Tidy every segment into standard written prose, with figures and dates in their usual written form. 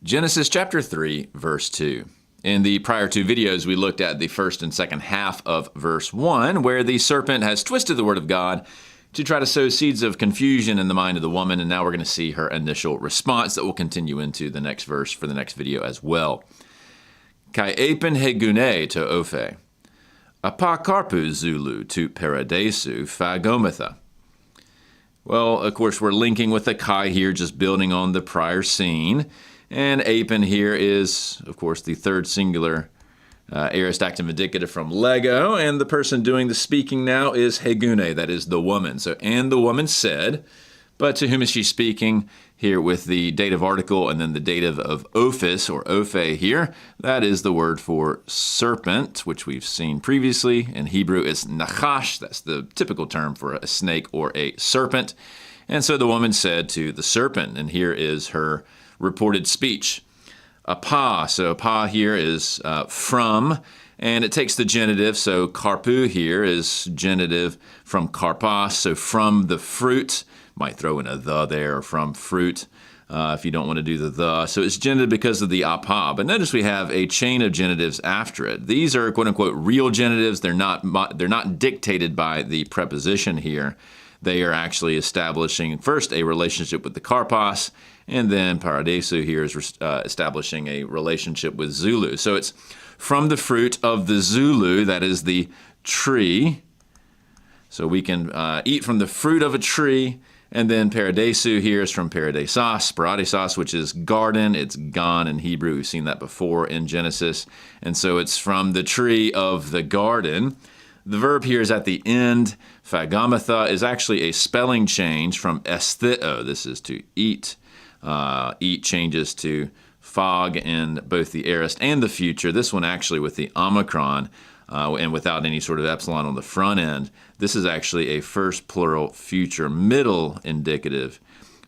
Genesis chapter 3, verse 2. In the prior two videos, we looked at the first and second half of verse 1, where the serpent has twisted the word of God to try to sow seeds of confusion in the mind of the woman, and now we're going to see her initial response that will continue into the next verse for the next video as well. Kai epen hegune to ophe, apa karpu zulu to paradesu phagometha. Well, of course, we're linking with the kai here, just building on the prior scene. And apen here is, of course, the third singular aorist active indicative from Lego. And the person doing the speaking now is hegune, that is the woman. So, and the woman said, but to whom is she speaking? Here with the dative article and then the dative of ophis or ophe here. That is the word for serpent, which we've seen previously. In Hebrew, it's nachash. That's the typical term for a snake or a serpent. And so the woman said to the serpent, and here is her reported speech. Apa, so apa here is from, and it takes the genitive, so karpu here is genitive from karpas, so from the fruit. Might throw in a the there, or from fruit, if you don't want to do the. So it's genitive because of the apa, but notice we have a chain of genitives after it. These are quote-unquote real genitives. They're not dictated by the preposition here. They are actually establishing first a relationship with the karpas, and then paradesu here is establishing a relationship with Zulu. So it's from the fruit of the Zulu, that is the tree. So we can eat from the fruit of a tree, and then paradesu here is from paradesos, which is garden. It's gan in Hebrew. We've seen that before in Genesis. And so it's from the tree of the garden. The verb here is at the end. Phagometha is actually a spelling change from estheo. This is to eat. Eat changes to fog in both the aorist and the future. This one actually with the omicron and without any sort of epsilon on the front end. This is actually a first plural future middle indicative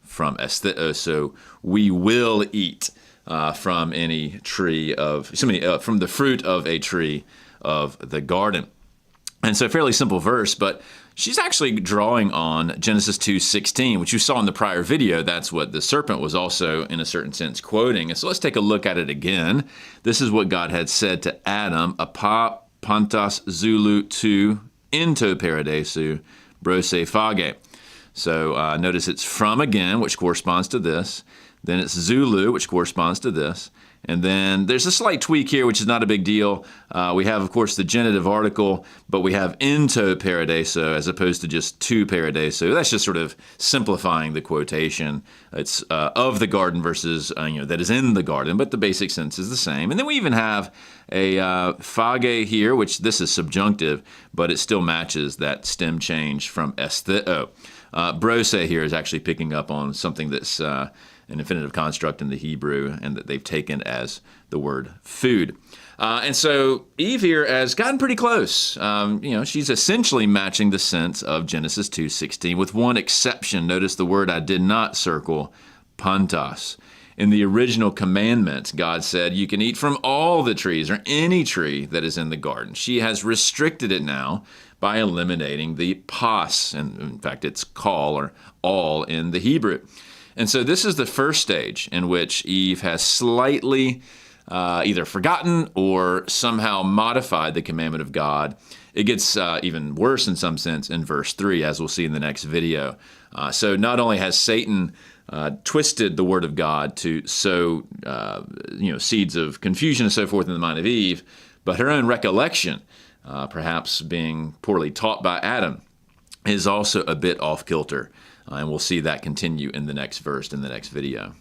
from estheo. So we will eat from any tree of, from the fruit of a tree of the garden. And so fairly simple verse, but she's actually drawing on Genesis 2:16, which you saw in the prior video. That's what the serpent was also, in a certain sense, quoting. And so let's take a look at it again. This is what God had said to Adam, apa pantas zulu tu into paradesu brose phage. So notice it's from again, which corresponds to this. Then it's Zulu, which corresponds to this. And then there's a slight tweak here, which is not a big deal. We have, of course, the genitive article, but we have into paradeso as opposed to just to paradeso. That's just sort of simplifying the quotation. It's of the garden versus, that is in the garden, but the basic sense is the same. And then we even have a phage here, which this is subjunctive, but it still matches that stem change from estheo. Brose here is actually picking up on something that's an infinitive construct in the Hebrew and that they've taken as the word food. And so Eve here has gotten pretty close. She's essentially matching the sense of Genesis 2:16 with one exception. Notice the word I did not circle, pantas. In the original commandment, God said you can eat from all the trees or any tree that is in the garden. She has restricted it now by eliminating the pas, and in fact it's kal or all in the Hebrew. And so this is the first stage in which Eve has slightly either forgotten or somehow modified the commandment of God. It gets even worse in some sense in verse 3, as we'll see in the next video. So not only has Satan twisted the word of God to sow seeds of confusion and so forth in the mind of Eve, but her own recollection, perhaps being poorly taught by Adam, is also a bit off kilter. And we'll see that continue in the next verse, in the next video.